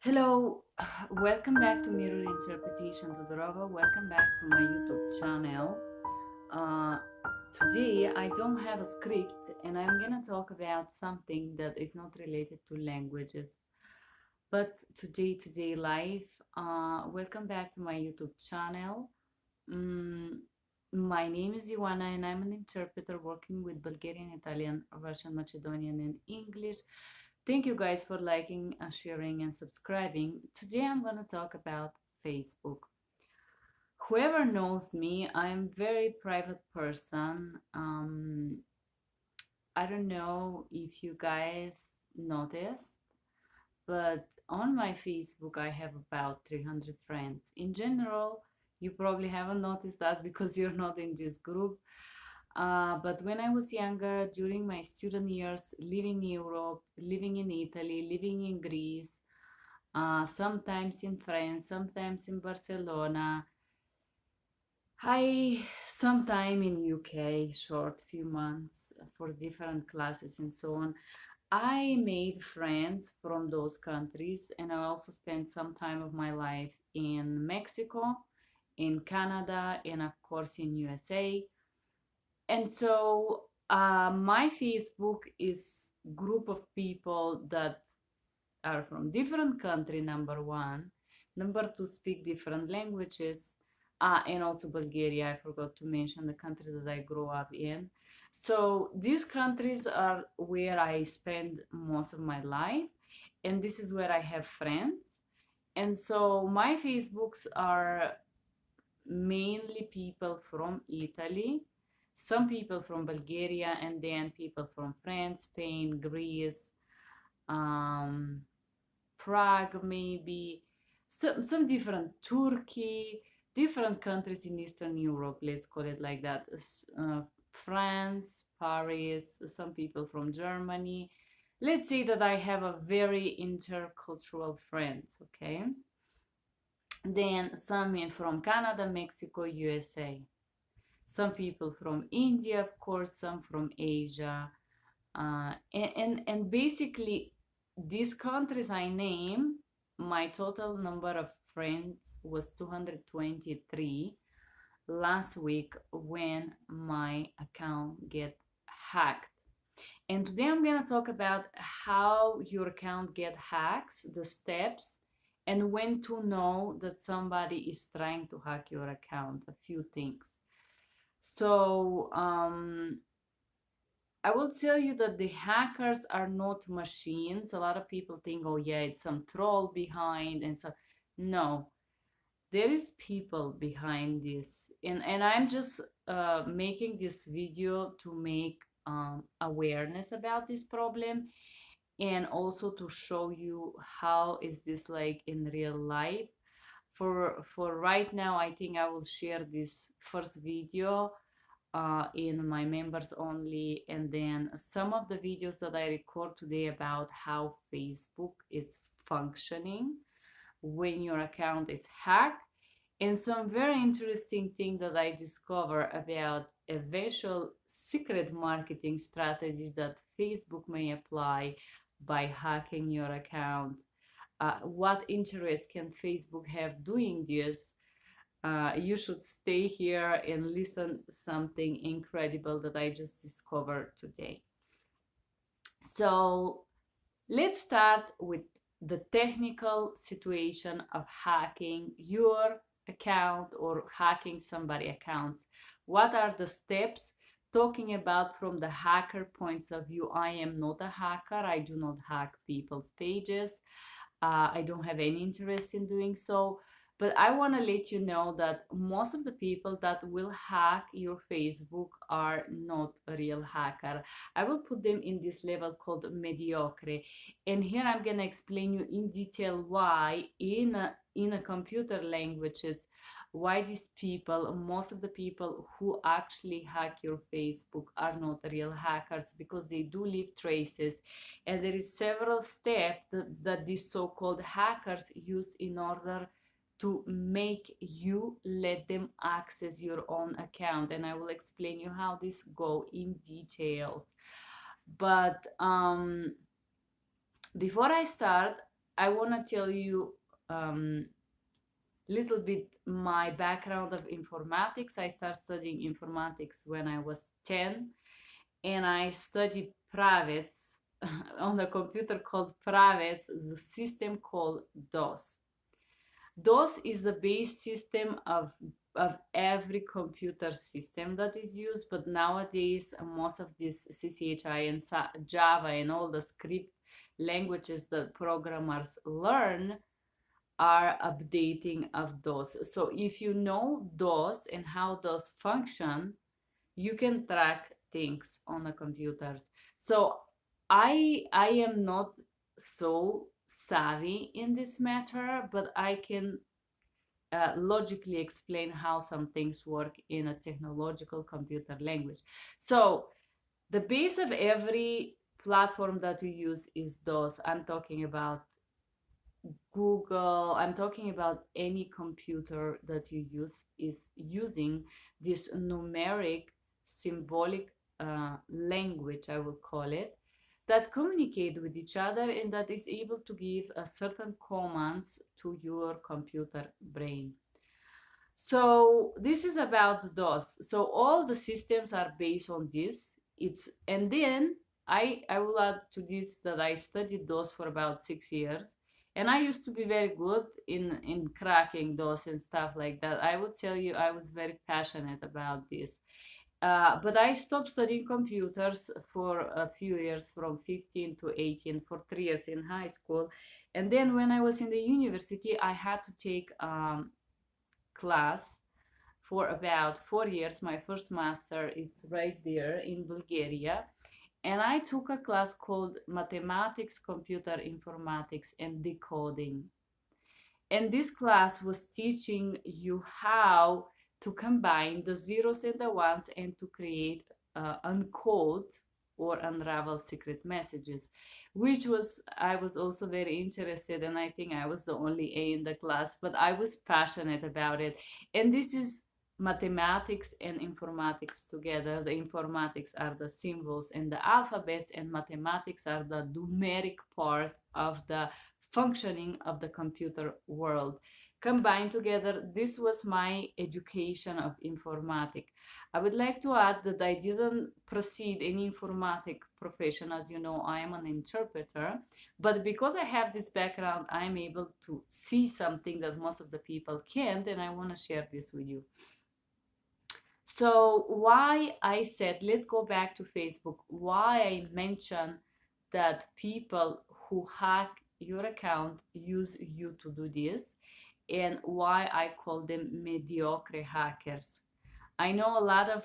Hello, welcome back to Mirror Interpretation Todorova. Welcome back to my YouTube channel. Uh, Today I don't have a script and I'm gonna talk about something that is not related to languages, but to day-to-day life. Welcome back to my YouTube channel. Mm, my name is Ioana and I'm an interpreter working with Bulgarian, Italian, Russian, Macedonian, and English. Thank you guys for liking, sharing, and subscribing. Today I'm going to talk about Facebook. Whoever knows me, I'm a very private person. I don't know if you guys noticed, but on my Facebook I have about 300 friends. In general, you probably haven't noticed that because you're not in this group. But when I was younger, during my student years, living in Europe, living in Italy, living in Greece, sometimes in France, sometimes in Barcelona, I sometime in UK, short few months for different classes and so on. I made friends from those countries, and I also spent some time of my life in Mexico, in Canada, and of course in USA. And so my Facebook is group of people that are from different country, number one. Number two, speak different languages. And also Bulgaria, I forgot to mention the country that I grew up in. So these countries are where I spend most of my life, and this is where I have friends. And so my Facebooks are mainly people from Italy, some people from Bulgaria, and then people from France, Spain, Greece, um, Prague, maybe some different Turkey, different countries in Eastern Europe. Let's call it like that. France, Paris, some people from Germany. Let's say that I have a very intercultural friends. Okay, then some from Canada, Mexico, USA. Some people from India, of course, some from Asia. And basically, these countries I name, my total number of friends was 223 last week when my account get hacked. And today I'm going to talk about how your account get hacked, the steps, and when to know that somebody is trying to hack your account, a few things. So, I will tell you that the hackers are not machines. A lot of people think, oh yeah, it's some troll behind and so. No, there is people behind this, and I'm just making this video to make awareness about this problem, and also to show you how is this like in real life. For right now, I think I will share this first video in my members only, and then some of the videos that I record today about how Facebook is functioning when your account is hacked, and some very interesting thing that I discover about eventual secret marketing strategies that Facebook may apply by hacking your account. What interest can Facebook have doing this? You should stay here and listen something incredible that I just discovered today. So let's start with the technical situation of hacking your account or hacking somebody accounts. What are the steps? Talking about from the hacker points of view, I am not a hacker. I do not hack people's pages. I don't have any interest in doing so. But I want to let you know that most of the people that will hack your Facebook are not a real hacker. I will put them in this level called mediocre. And here I'm going to explain you in detail why in a computer languages, why these people, most of the people who actually hack your Facebook are not real hackers, because they do leave traces, and there is several steps that these so-called hackers use in order to make you let them access your own account, and I will explain you how this go in detail. But before I start, I want to tell you little bit my background of informatics. I started studying informatics when I was 10, and I studied privates on a computer called privates, the system called DOS. DOS is the base system of every computer system that is used, but nowadays most of this CCHI and Java and all the script languages that programmers learn are updating of DOS. So if you know DOS and how DOS function, you can track things on the computers. So I am not so savvy in this matter, but I can logically explain how some things work in a technological computer language. So the base of every platform that you use is DOS. I'm talking about Google, I'm talking about any computer that you use is using this numeric symbolic language, I will call it, that communicate with each other and that is able to give a certain commands to your computer brain. So this is about DOS. So all the systems are based on this. And then I will add to this that I studied DOS for about 6 years, and I used to be very good in cracking DOS and stuff like that. I would tell you I was very passionate about this. But I stopped studying computers for a few years, from 15 to 18, for 3 years in high school. And then when I was in the university, I had to take class for about 4 years. My first master is right there in Bulgaria. And I took a class called Mathematics, Computer Informatics, and Decoding. And this class was teaching you how to combine the zeros and the ones and to create uncode or unravel secret messages, which was, I was also very interested, and I think I was the only A in the class, but I was passionate about it. And this is mathematics and informatics together. The informatics are the symbols and the alphabets, and mathematics are the numeric part of the functioning of the computer world. Combined together, this was my education of informatics. I would like to add that I didn't proceed any informatic profession. As you know, I am an interpreter, but because I have this background, I'm able to see something that most of the people can't, and I want to share this with you. So why I said, let's go back to Facebook, why I mentioned that people who hack your account use you to do this, and why I call them mediocre hackers. I know a lot of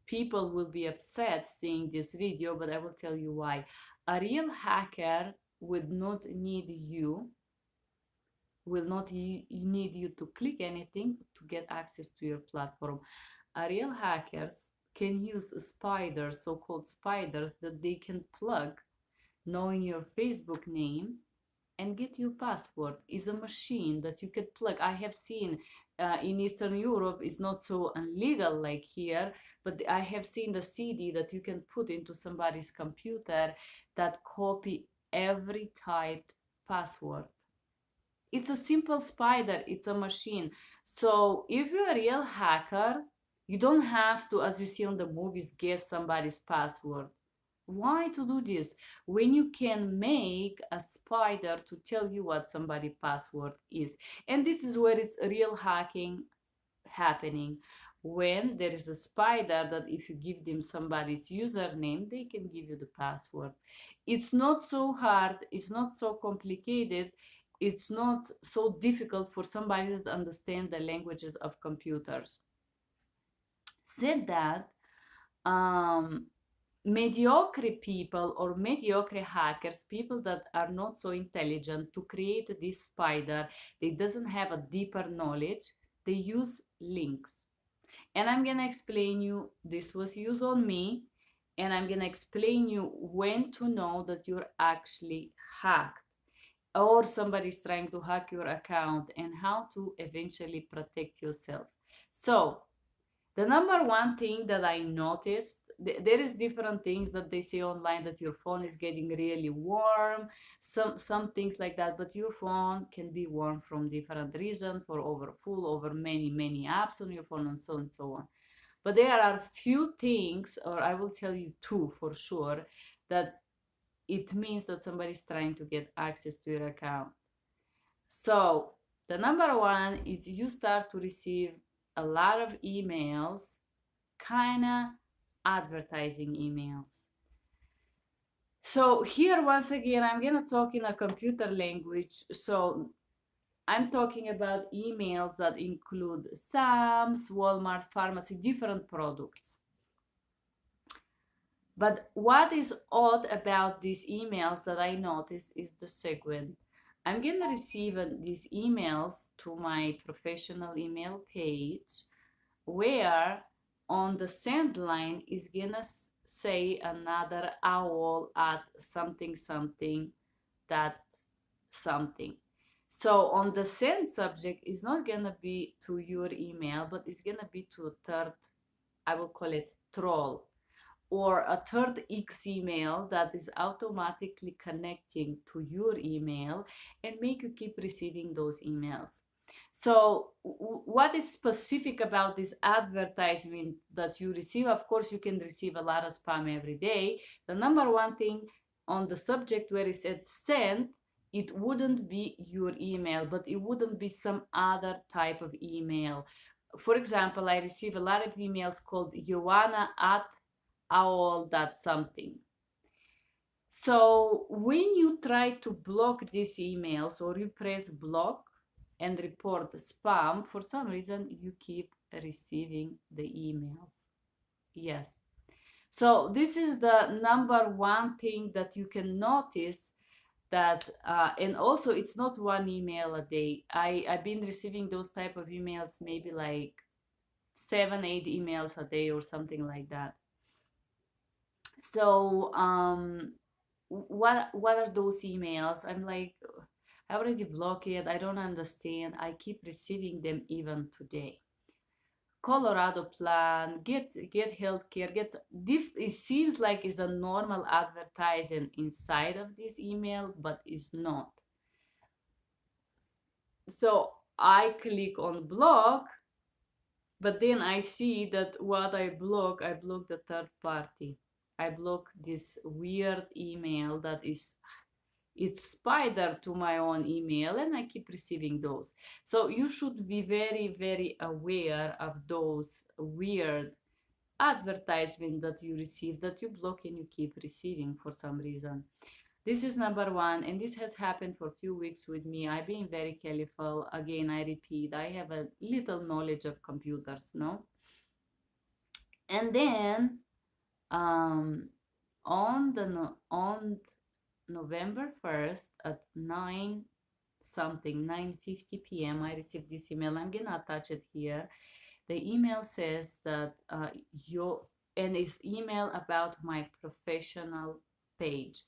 people will be upset seeing this video, but I will tell you why. A real hacker would not need you, will not need you to click anything to get access to your platform. A real hackers can use spiders, so-called spiders, that they can plug, knowing your Facebook name, and get your password. Is a machine that you can plug. I have seen in Eastern Europe, it's not so illegal like here, but I have seen the CD that you can put into somebody's computer that copy every typed password. It's a simple spider, it's a machine. So if you're a real hacker, you don't have to, as you see on the movies, guess somebody's password. Why to do this when you can make a spider to tell you what somebody's password is? And this is where it's real hacking happening, when there is a spider that if you give them somebody's username, they can give you the password. It's not so hard, it's not so complicated, it's not so difficult for somebody to understand the languages of computers. Said that, mediocre people or mediocre hackers, people that are not so intelligent to create this spider, they doesn't have a deeper knowledge, they use links. And I'm gonna explain you, this was used on me, and I'm gonna explain you when to know that you're actually hacked or somebody's trying to hack your account, and how to eventually protect yourself. So the number one thing that I noticed there is different things that they say online, that your phone is getting really warm, some things like that. But your phone can be warm from different reasons, for over many apps on your phone, and so on. But there are few things, or I will tell you two for sure, that it means that somebody's trying to get access to your account. So the number one is you start to receive a lot of emails, kind of advertising emails. So here, once again, I'm gonna talk in a computer language. So I'm talking about emails that include Sam's, Walmart, pharmacy, different products. But what is odd about these emails that I noticed is the second. I'm going to receive these emails to my professional email page, where on the send line is going to say another owl at something something that something. So on the send subject is not going to be to your email, but it's going to be to a third, I will call it troll, or a third X email that is automatically connecting to your email and make you keep receiving those emails. So what is specific about this advertisement that you receive? Of course, you can receive a lot of spam every day. The number one thing on the subject where it said send, it wouldn't be your email, but it wouldn't be some other type of email. For example, I receive a lot of emails called Joanna at all that something. So when you try to block these emails, or you press block and report spam, for some reason you keep receiving the emails. Yes. So this is the number one thing that you can notice, that and also it's not one email a day. I've been receiving those type of emails, maybe like 7-8 emails a day or something like that. So what are those emails? I'm like, I already blocked it. I don't understand. I keep receiving them even today. Colorado plan, get healthcare, it seems like it's a normal advertising inside of this email, but it's not. So I click on block, but then I see that what I block the third party. I block this weird email that is, it's spider to my own email, and I keep receiving those. So you should be very aware of those weird advertisements that you receive, that you block and you keep receiving for some reason. This is number one, and this has happened for a few weeks with me. I've been very careful. Again, I repeat, I have a little knowledge of computers, no? And then on November 1st at 9:50 p.m., I received this email. I'm gonna attach it here. The email says that and it's email about my professional page.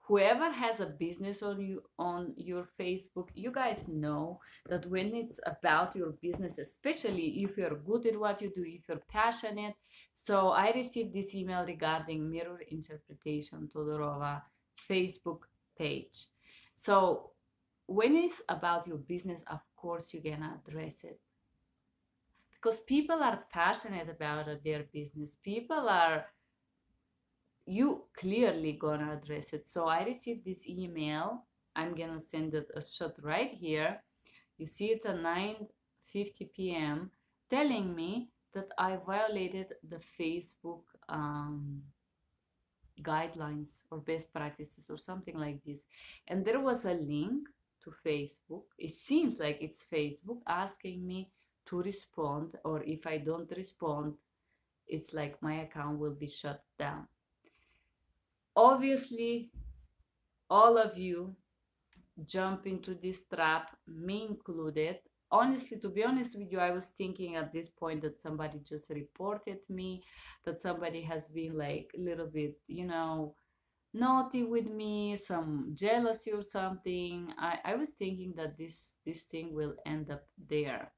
Whoever has a business on your Facebook, you guys know that when it's about your business, especially if you're good at what you do, if you're passionate. So I received this email regarding mirrorinterpretationtodorova Facebook page. So when it's about your business, of course you're gonna address it, because people are passionate about their business. You clearly gonna address it. So I received this email. I'm gonna send it a shot right here. You see, it's at 9:50 p.m. telling me that I violated the Facebook guidelines or best practices or something like this. And there was a link to Facebook. It seems like it's Facebook asking me to respond, or if I don't respond, it's like my account will be shut down. Obviously, all of you jump into this trap, me included. Honestly, to be honest with you, I was thinking at this point that somebody just reported me, that somebody has been like a little bit, naughty with me, some jealousy or something. I was thinking that this thing will end up there.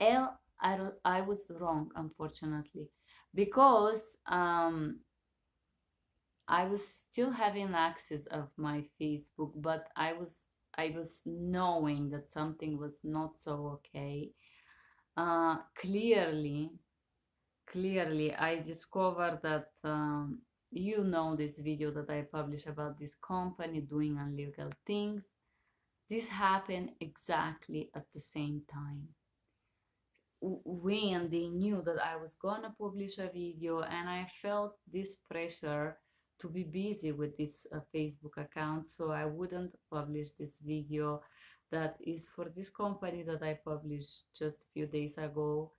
I was wrong, unfortunately. because I was still having access of my Facebook, but I was knowing that something was not so okay. Clearly, I discovered that you know this video that I published about this company doing illegal things. This happened exactly at the same time when they knew that I was gonna publish a video, and I felt this pressure to be busy with this Facebook account, so I wouldn't publish this video that is for this company that I published just a few days ago.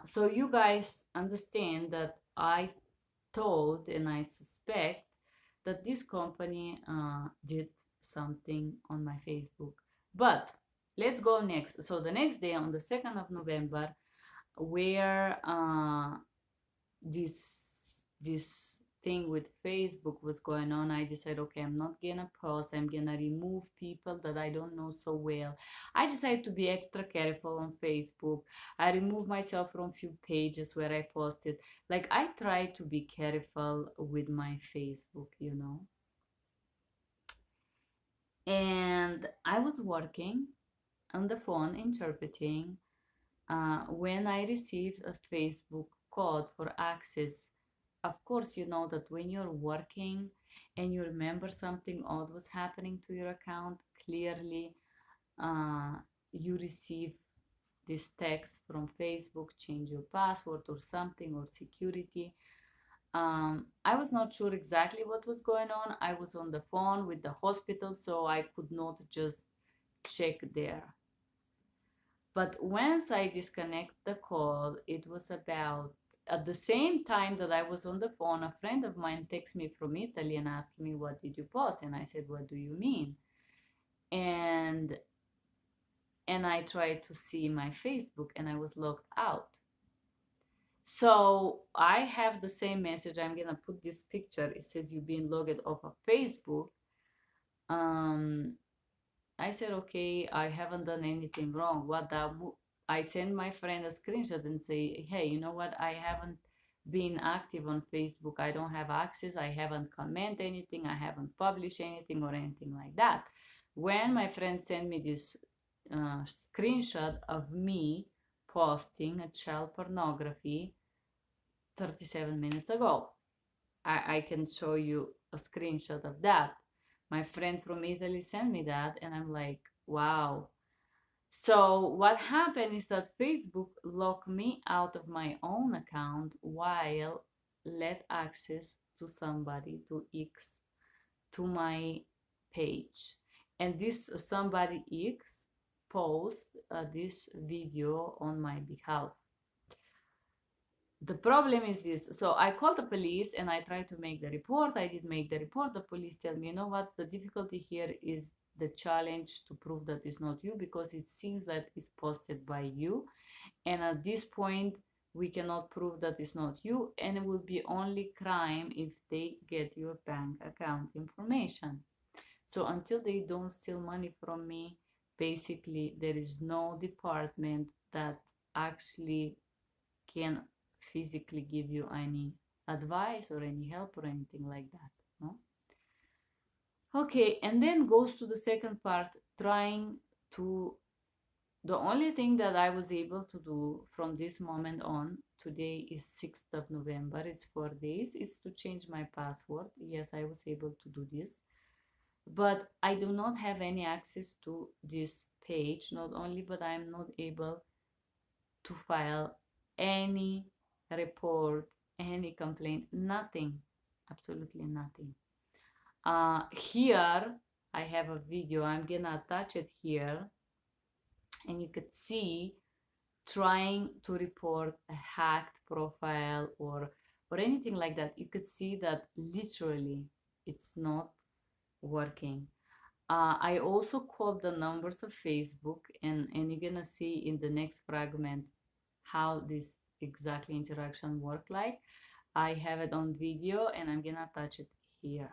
So you guys understand that I thought and I suspect that this company did something on my Facebook. But let's go next. So the next day, on the 2nd of November, where this thing with Facebook was going on, I decided, okay, I'm not gonna post, I'm gonna remove people that I don't know so well. I decided to be extra careful on Facebook. I removed myself from few pages where I posted. Like, I try to be careful with my Facebook. And I was working on the phone interpreting when I received a Facebook code for access. Of course, you know that when you're working and you remember something odd was happening to your account, clearly uh, you receive this text from Facebook, change your password or something, or security. I was not sure exactly what was going on. I was on the phone with the hospital, so I could not just check there. But once I disconnect the call, it was about at the same time that I was on the phone, a friend of mine texted me from Italy and asked me, "What did you post?" And I said, "What do you mean?" And I tried to see my Facebook and I was logged out. So I have the same message. I'm gonna put this picture. It says you've been logged off of Facebook. Um, I said, okay, I haven't done anything wrong. I send my friend a screenshot and say, hey, you know what? I haven't been active on Facebook. I don't have access. I haven't commented anything. I haven't published anything or anything like that. When my friend sent me this screenshot of me posting a child pornography 37 minutes ago, I can show you a screenshot of that. My friend from Italy sent me that, and I'm like, wow. So what happened is that Facebook locked me out of my own account while let access to somebody, to X, to my page. And this somebody X post this video on my behalf. The problem is this. So I called the police and I tried to make the report. I did make the report. The police tell me, you know what? The difficulty here is the challenge to prove that it's not you, because it seems that it's posted by you. And at this point, we cannot prove that it's not you. And it will be only crime if they get your bank account information. So until they don't steal money from me, basically, there is no department that actually can physically give you any advice or any help or anything like that. No? Okay, and then goes to the second part, trying to, the only thing that I was able to do from this moment on, today is 6th of November, it's 4 days, is to change my password. Yes, I was able to do this, but I do not have any access to this page, not only, but I'm not able to file any report, any complaint, nothing, absolutely nothing. Here I have a video. I'm gonna attach it here, and you could see trying to report a hacked profile or anything like that. You could see that literally it's not working. I also called the numbers of Facebook, and you're gonna see in the next fragment how this exactly interaction work like. I have it on video and I'm gonna attach it here.